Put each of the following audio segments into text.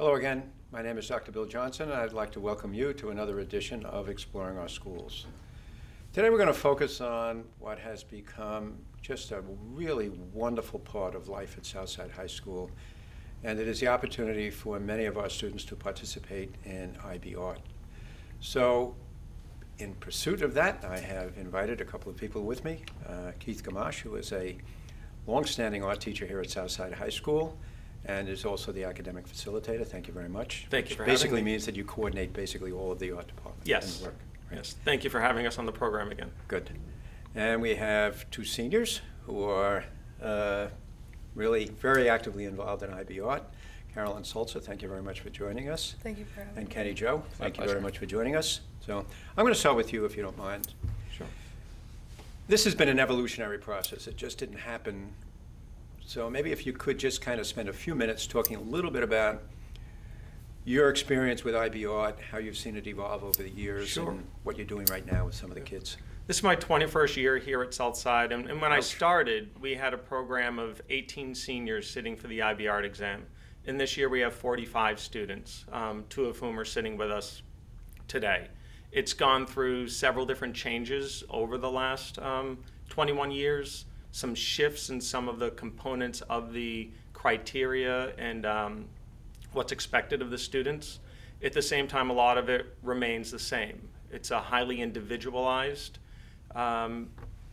Hello again. My name is Dr. Bill Johnson, and I'd like to welcome you to another edition of Exploring Our Schools. Today we're going to focus on what has become just a really wonderful part of life at Southside High School, and it is the opportunity for many of our students to participate in IB Art. So, in pursuit of that, I have invited a couple of people with me. Keith Gamache, who is a longstanding art teacher here at Southside High School, and is also the academic facilitator. Thank you very much. Thank you for having me. Basically means that you coordinate basically all of the art department. Yes. And work. Right? Yes. Thank you for having us on the program again. Good. And we have two seniors who are really very actively involved in IB Art. Carolyn Solza, thank you very much for joining us. Thank you for having me. And Kenny Joe, thank you very pleasure. much for joining us. So I'm going to start with you if you don't mind. Sure. This has been an evolutionary process. It just didn't happen. So maybe if you could just kind of spend a few minutes talking a little bit about your experience with IB Art, how you've seen it evolve over the years, Sure. and what you're doing right now with some of the kids. This is my 21st year here at Southside, and when I Ouch. started, we had a program of 18 seniors sitting for the IB Art exam. And this year we have 45 students, two of whom are sitting with us today. It's gone through several different changes over the last 21 years, some shifts in some of the components of the criteria and what's expected of the students. At the same time, a lot of it remains the same. It's a highly individualized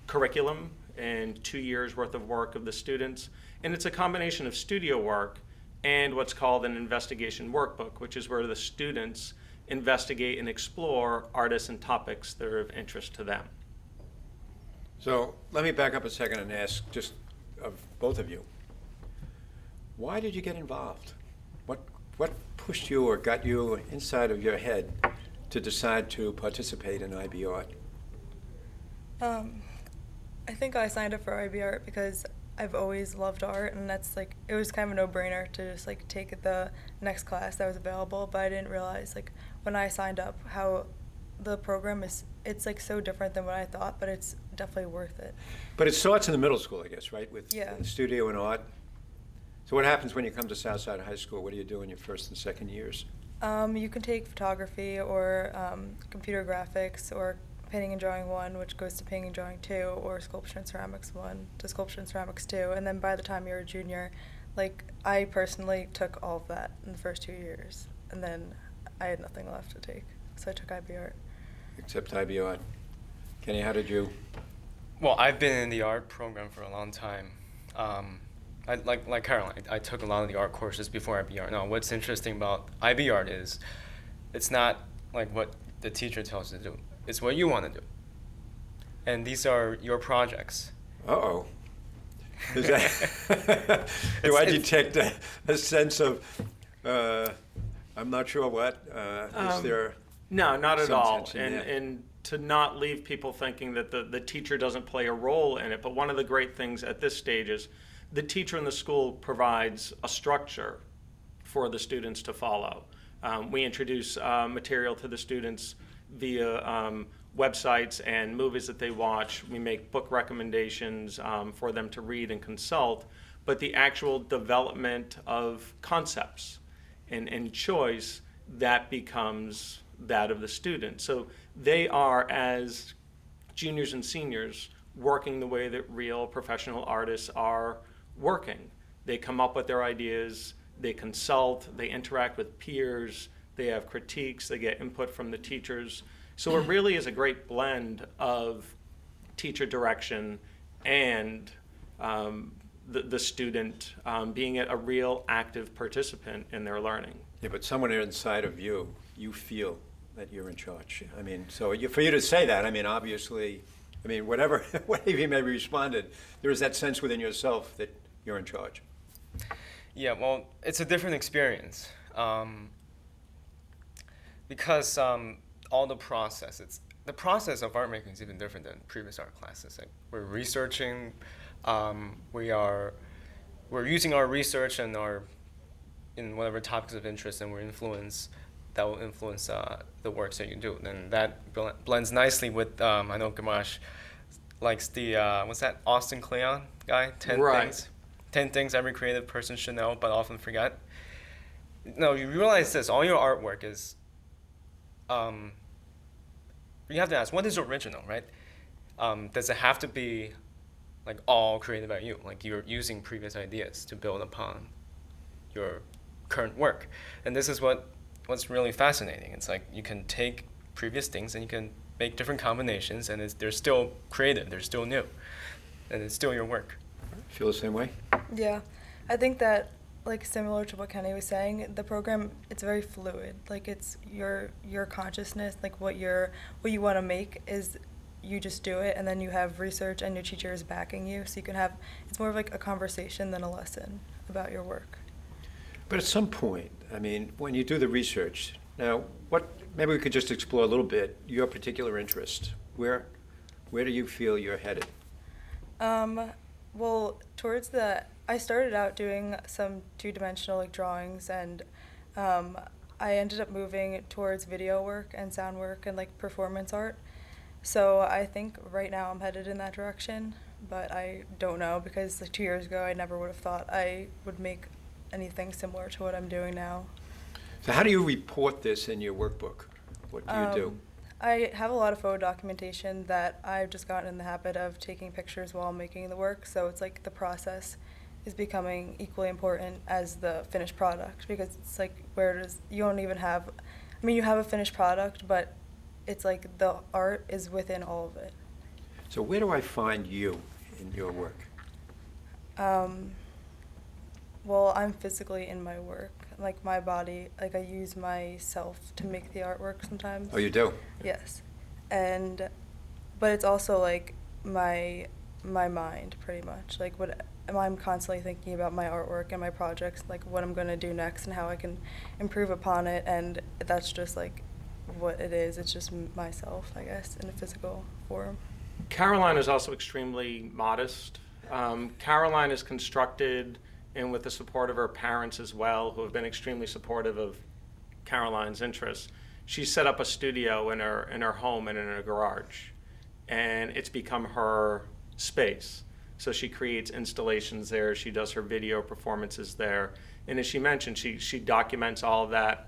curriculum and 2 years worth of work of the students. And it's a combination of studio work and what's called an investigation workbook, which is where the students investigate and explore artists and topics that are of interest to them. So let me back up a second and ask just of both of you, why did you get involved? What pushed you or got you inside of your head to decide to participate in IB Art? I think I signed up for IB Art because I've always loved art, and that's like, it was kind of a no-brainer to just like take the next class that was available, but I didn't realize like when I signed up how the program it's like so different than what I thought, but it's definitely worth it. But it starts in the middle school, I guess, right? With Yeah. studio and art. So what happens when you come to Southside High School? What do you do in your first and second years? You can take photography or computer graphics or painting and drawing 1, which goes to painting and drawing 2, or sculpture and ceramics 1 to sculpture and ceramics 2. And then by the time you're a junior, like I personally took all of that in the first 2 years, and then I had nothing left to take, so I took IB Art. Except IB Art. Kenny, how did you? Well, I've been in the art program for a long time. Like Caroline, I took a lot of the art courses before IB Art. Now, what's interesting about IB Art is it's not like what the teacher tells you to do. It's what you want to do. And these are your projects. Uh-oh. Is that, do I detect a sense of, I'm not sure what? Is there? No, not at some all. tension And, there? and to not leave people thinking that the teacher doesn't play a role in it. But one of the great things at this stage is the teacher in the school provides a structure for the students to follow. We introduce material to the students via websites and movies that they watch. We make book recommendations for them to read and consult. But the actual development of concepts and choice, that becomes that of the student. So they are, as juniors and seniors, working the way that real professional artists are working. They come up with their ideas, they consult, they interact with peers, they have critiques, they get input from the teachers. So it really is a great blend of teacher direction and the student being a real active participant in their learning. Yeah, but somewhere inside of you, you feel that you're in charge. I mean, so for you to say that, I mean, obviously, I mean, whatever you may have responded, there is that sense within yourself that you're in charge. Yeah, well, it's a different experience because all the process of art making is even different than previous art classes. Like we're researching, we're using our research and in whatever topics of interest, and that will influence the works that you do. And that blends nicely with I know Gamache likes the what's that Austin Kleon guy? 10 Right. things. 10 things every creative person should know but often forget. No, you realize this. All your artwork is. You have to ask, what is original, right? Does it have to be, like, all created by you? Like, you're using previous ideas to build upon your current work, and this is what's really fascinating. It's like you can take previous things and you can make different combinations, and they're still creative. They're still new, and it's still your work. Feel the same way? Yeah, I think that, like, similar to what Kenny was saying, the program, it's very fluid. Like, it's your consciousness, like what you want to make is you just do it, and then you have research and your teacher is backing you, so you can have, it's more of like a conversation than a lesson about your work. But at some point, I mean, when you do the research, now, maybe we could just explore a little bit your particular interest. Where do you feel you're headed? Well, I started out doing some two-dimensional, like, drawings, and I ended up moving towards video work and sound work and, like, performance art. So I think right now I'm headed in that direction, but I don't know, because like 2 years ago I never would have thought I would make anything similar to what I'm doing now. So how do you report this in your workbook? What do you do? I have a lot of photo documentation that I've just gotten in the habit of taking pictures while making the work, so it's like the process is becoming equally important as the finished product, because it's like you don't even have, I mean, you have a finished product, but it's like the art is within all of it. So where do I find you in your work? Well, I'm physically in my work, like my body, like I use myself to make the artwork sometimes. Oh, you do? Yes. But it's also like my mind, pretty much. Like I'm constantly thinking about my artwork and my projects, like what I'm going to do next and how I can improve upon it, and that's just like what it is. It's just myself, I guess, in a physical form. Caroline is also extremely modest. Caroline is constructed, and with the support of her parents as well, who have been extremely supportive of Caroline's interests. She set up a studio in her home and in her garage, and it's become her space. So she creates installations there. She does her video performances there, and as she mentioned, she documents all of that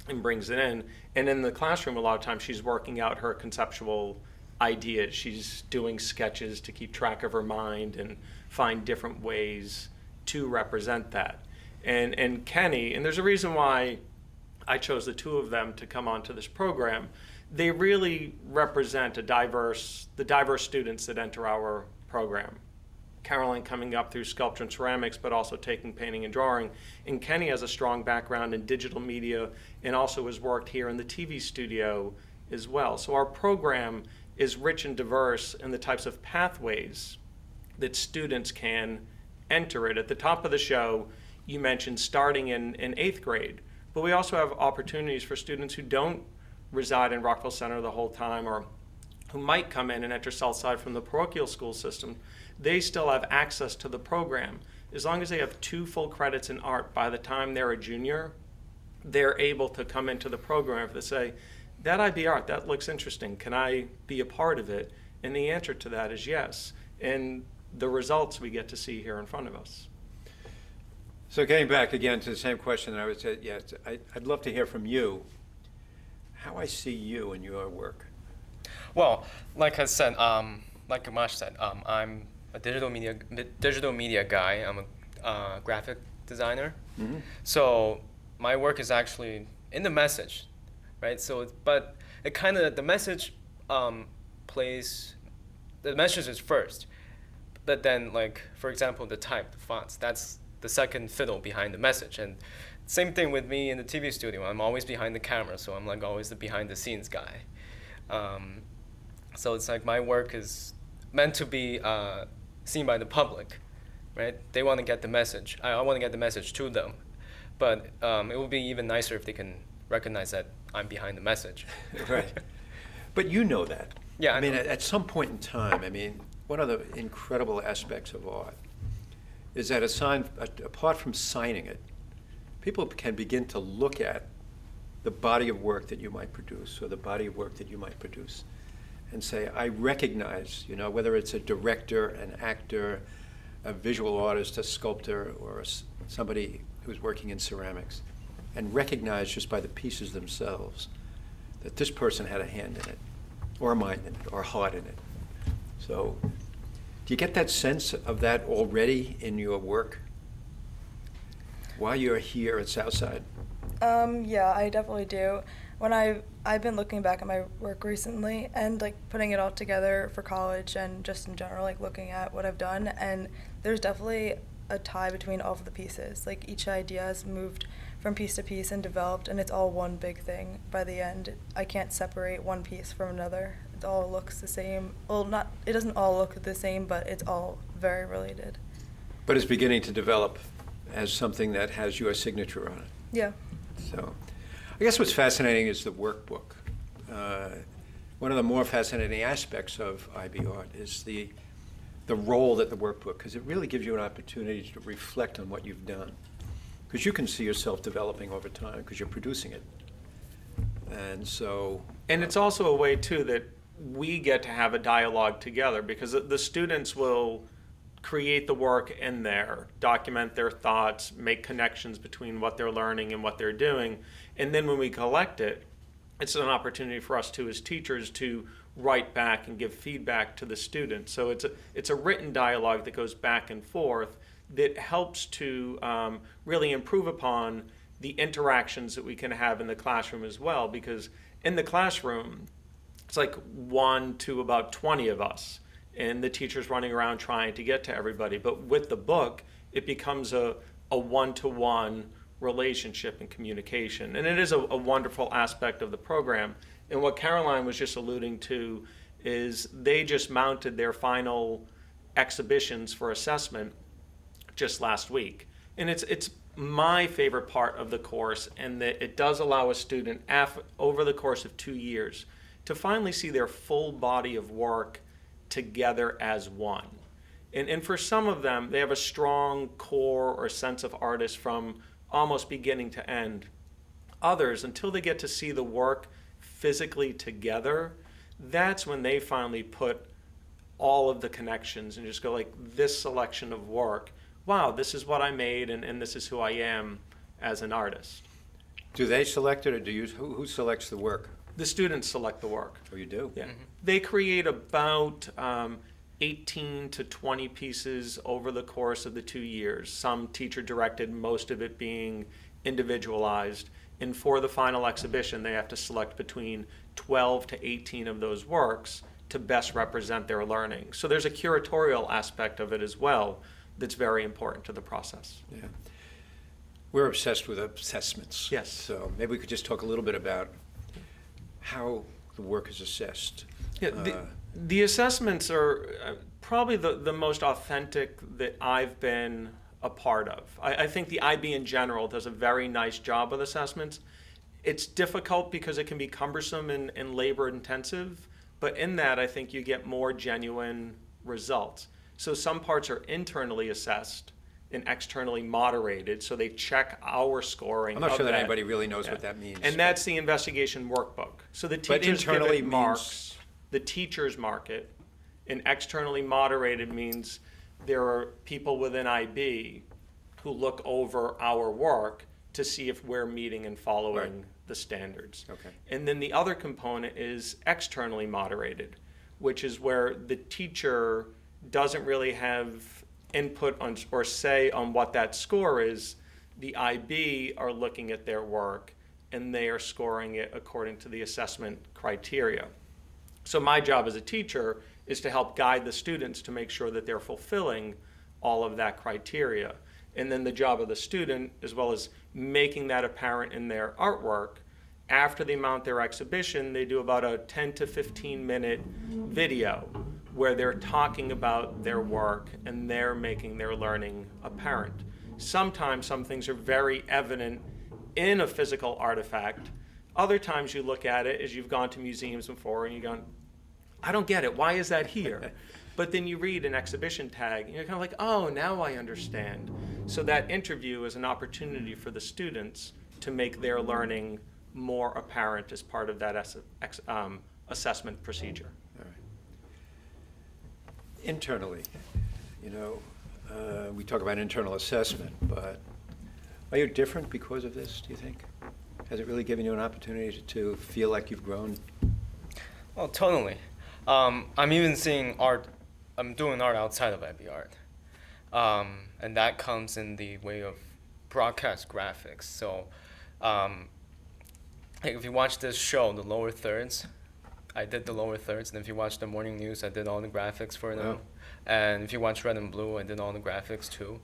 and brings it in. And in the classroom, a lot of times she's working out her conceptual ideas. She's doing sketches to keep track of her mind and find different ways to represent that. And Kenny, and there's a reason why I chose the two of them to come onto this program. They really represent the diverse students that enter our program. Caroline coming up through sculpture and ceramics, but also taking painting and drawing. And Kenny has a strong background in digital media and also has worked here in the TV studio as well. So our program is rich and diverse in the types of pathways that students can enter it. At the top of the show, you mentioned starting in 8th grade, but we also have opportunities for students who don't reside in Rockville Center the whole time, or who might come in and enter Southside from the parochial school system. They still have access to the program. As long as they have 2 full credits in art by the time they're a junior, they're able to come into the program if they say, that IB art, that looks interesting, can I be a part of it? And the answer to that is yes. And the results we get to see here in front of us. So getting back again to the same question that I would say, yes, I'd love to hear from you how I see you in your work. Well, like I said, like Amash said, I'm a digital media guy. I'm a graphic designer. Mm-hmm. So my work is actually in the message, right? So, but it kind of, the message is first. But then, like, for example, the type, the fonts, that's the second fiddle behind the message. And same thing with me in the TV studio. I'm always behind the camera, so I'm like always the behind the scenes guy. So it's like my work is meant to be seen by the public, right? They want to get the message. I want to get the message to them. But it would be even nicer if they can recognize that I'm behind the message. Right. But you know that. Yeah, I mean, know. at some point in time, I mean, one of the incredible aspects of art is that apart from signing it, people can begin to look at the body of work that you might produce, or the body of work that you might produce, and say, I recognize, whether it's a director, an actor, a visual artist, a sculptor, or somebody who's working in ceramics. and recognize just by the pieces themselves that this person had a hand in it, or a mind in it, or a heart in it. So, do you get that sense of that already in your work while you're here at Southside? Yeah, I definitely do. When I've been looking back at my work recently and like putting it all together for college and just in general, like looking at what I've done, and there's definitely a tie between all of the pieces. Like each idea has moved from piece to piece and developed, and it's all one big thing by the end. I can't separate one piece from another. It all looks the same. Well, not, it doesn't all look the same, but it's all very related. But it's beginning to develop as something that has your signature on it. Yeah. So, I guess what's fascinating is the workbook. One of the more fascinating aspects of IB Art is the role that the workbook, because it really gives you an opportunity to reflect on what you've done. Because you can see yourself developing over time because you're producing it. And so... And it's also a way, too, that we get to have a dialogue together, because the students will create the work in there, document their thoughts, make connections between what they're learning and what they're doing. And then when we collect it, it's an opportunity for us, too, as teachers, to write back and give feedback to the students. So it's a written dialogue that goes back and forth that helps to really improve upon the interactions that we can have in the classroom as well, because in the classroom, it's like 1 to about 20 of us, and the teacher's running around trying to get to everybody. But with the book, it becomes a one-to-one relationship and communication. And it is a wonderful aspect of the program. And what Caroline was just alluding to is they just mounted their final exhibitions for assessment just last week. And it's my favorite part of the course, and that it does allow a student over the course of 2 years to finally see their full body of work together as one. And for some of them, they have a strong core or sense of artist from almost beginning to end. Others, until they get to see the work physically together, that's when they finally put all of the connections and just go like, this selection of work, wow, this is what I made, and this is who I am as an artist. Do they select it, or do you? Who selects the work? The students select the work. Oh, you do? Yeah. Mm-hmm. They create about 18 to 20 pieces over the course of the 2 years. Some teacher directed, most of it being individualized. And for the final exhibition, they have to select between 12 to 18 of those works to best represent their learning. So there's a curatorial aspect of it as well that's very important to the process. Yeah. We're obsessed with assessments. Yes. So maybe we could just talk a little bit about how the work is assessed. Yeah, the assessments are probably the most authentic that I've been a part of. I think the IB in general does a very nice job with assessments. It's difficult because it can be cumbersome and labor intensive, but in that I think you get more genuine results. So some parts are internally assessed and externally moderated, so they check our scoring. I'm not sure that that. anybody really knows what that means. And that's the investigation workbook. So the But teachers give internally it marks, the teachers mark it, and externally moderated means there are people within IB who look over our work to see if we're meeting and following Right. the standards. Okay. And then the other component is externally moderated, which is where the teacher doesn't really have input on or say on what that score is. The IB are looking at their work and they are scoring it according to the assessment criteria. So my job as a teacher is to help guide the students to make sure that they're fulfilling all of that criteria. And then the job of the student, as well as making that apparent in their artwork, after they mount their exhibition, they do about a 10 to 15 minute video where they're talking about their work and they're making their learning apparent. Sometimes some things are very evident in a physical artifact. Other times you look at it as you've gone to museums before and you've gone, I don't get it, why is that here? But then you read an exhibition tag and you're kind of like, oh, now I understand. So that interview is an opportunity for the students to make their learning more apparent as part of that assessment procedure. All right. Internally, we talk about internal assessment, but Are you different because of this, do you think? Has it really given you an opportunity to feel like you've grown? Well, totally. I'm even seeing art. I'm doing art outside of IB Art, and that comes in the way of broadcast graphics. So, like if you watch this show, The Lower Thirds, I did the lower thirds, and if you watch the morning news, I did all the graphics for them. Wow. And if you watch Red and Blue, I did all the graphics too.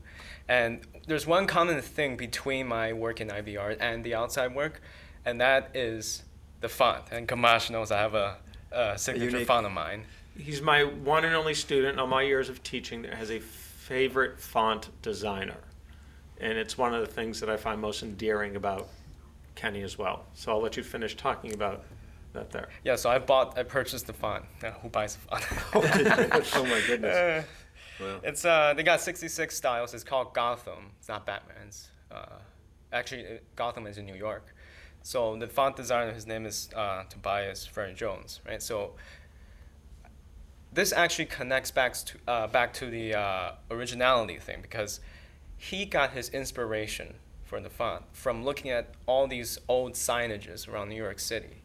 And there's one common thing between my work in IB Art and the outside work, and that is the font. And Kamash knows I have a signature unique font of mine. He's my one and only student in all my years of teaching that has a favorite font designer. And it's one of the things that I find most endearing about Kenny as well. So I'll let you finish talking about that there. Yeah, so I purchased the font. Who buys the font? Oh my goodness. Well, It's they got 66 styles. It's called Gotham. It's not Batman's. Actually, Gotham is in New York. So the font designer, his name is Tobias Ferry Jones, right? So this actually connects back to the originality thing, because he got his inspiration for the font from looking at all these old signages around New York City.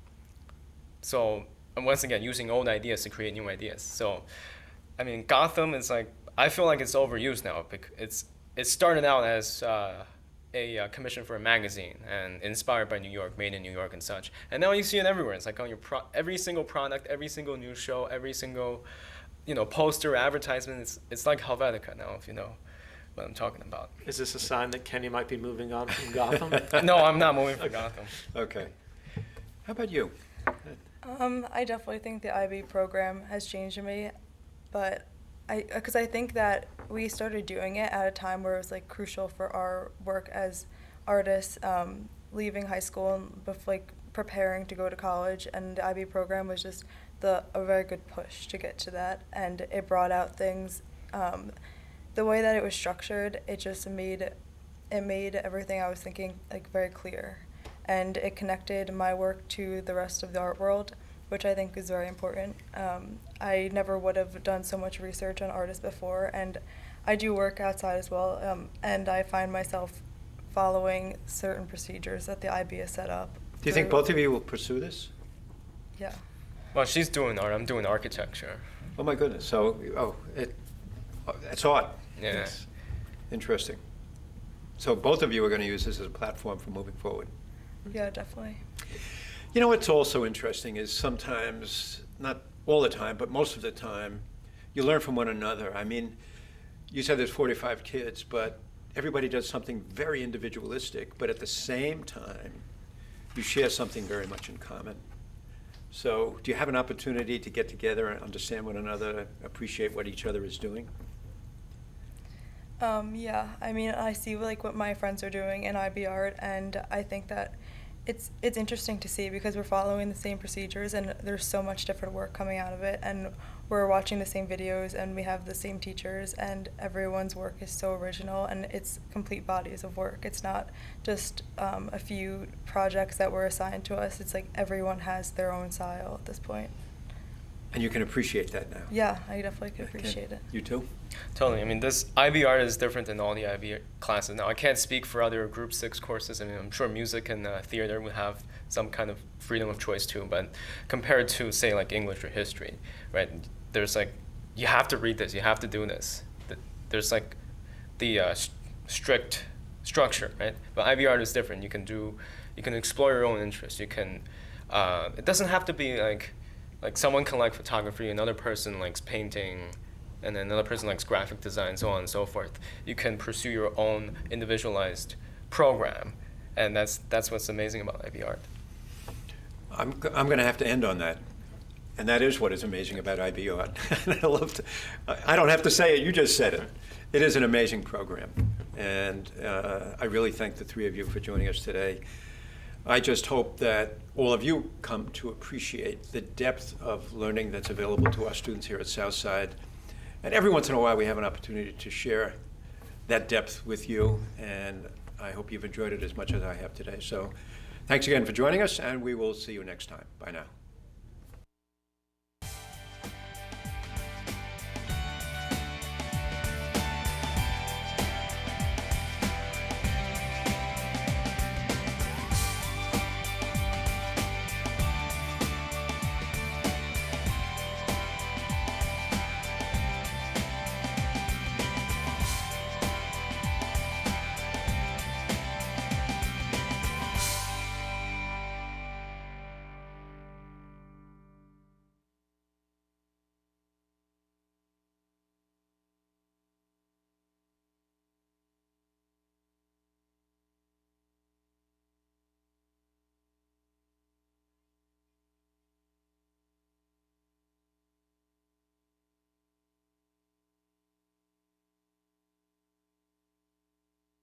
So, and once again, using old ideas to create new ideas. So, I mean, Gotham is like, I feel like it's overused now. It started out as a commission for a magazine and inspired by New York, made in New York and such. And now you see it everywhere. It's like on your every single product, every single news show, every single, poster, advertisement. It's like Helvetica now, if you know what I'm talking about. Is this a sign that Kenny might be moving on from Gotham? No, I'm not moving for Gotham. okay. How about you? I definitely think the IB program has changed me, but because I think that we started doing it at a time where it was like crucial for our work as artists, leaving high school and preparing to go to college, and the IB program was just a very good push to get to that, and it brought out things. The way that it was structured, it just made everything I was thinking like very clear. And it connected my work to the rest of the art world, which I think is very important. I never would have done so much research on artists before, and I do work outside as well, and I find myself following certain procedures that the IB has set up. Do you think both of you will pursue this? Yeah. Well, she's doing art. I'm doing architecture. Oh my goodness. So, it's art. Yeah. Yes. Interesting. So both of you are going to use this as a platform for moving forward. Yeah, definitely. You know what's also interesting is sometimes, not all the time, but most of the time, you learn from one another. I mean, you said there's 45 kids, but everybody does something very individualistic, but at the same time, you share something very much in common. So do you have an opportunity to get together and understand one another, appreciate what each other is doing? Yeah, I mean, I see what my friends are doing in IB Art, and I think that it's interesting to see because we're following the same procedures, and there's so much different work coming out of it, and we're watching the same videos, and we have the same teachers, and everyone's work is so original, and it's complete bodies of work. It's not just a few projects that were assigned to us. It's like everyone has their own style at this point. And you can appreciate that now. Yeah, I definitely could appreciate it. You too? Totally. I mean, this IB Art is different than all the IB classes. Now, I can't speak for other Group 6 courses. I mean, I'm sure music and theater would have some kind of freedom of choice too. But compared to, say, like English or history, right? There's like, you have to read this, you have to do this. There's like the strict structure, right? But IB Art is different. You can explore your own interests. You can, it doesn't have to be like someone can like photography, another person likes painting, and then another person likes graphic design, so on and so forth. You can pursue your own individualized program, and that's what's amazing about IB Art. I'm going to have to end on that. And that is what is amazing about IB Art. I don't have to say it, you just said it. It is an amazing program. And I really thank the three of you for joining us today. I just hope that all of you come to appreciate the depth of learning that's available to our students here at Southside. And every once in a while we have an opportunity to share that depth with you, and I hope you've enjoyed it as much as I have today. So thanks again for joining us, and we will see you next time. Bye now.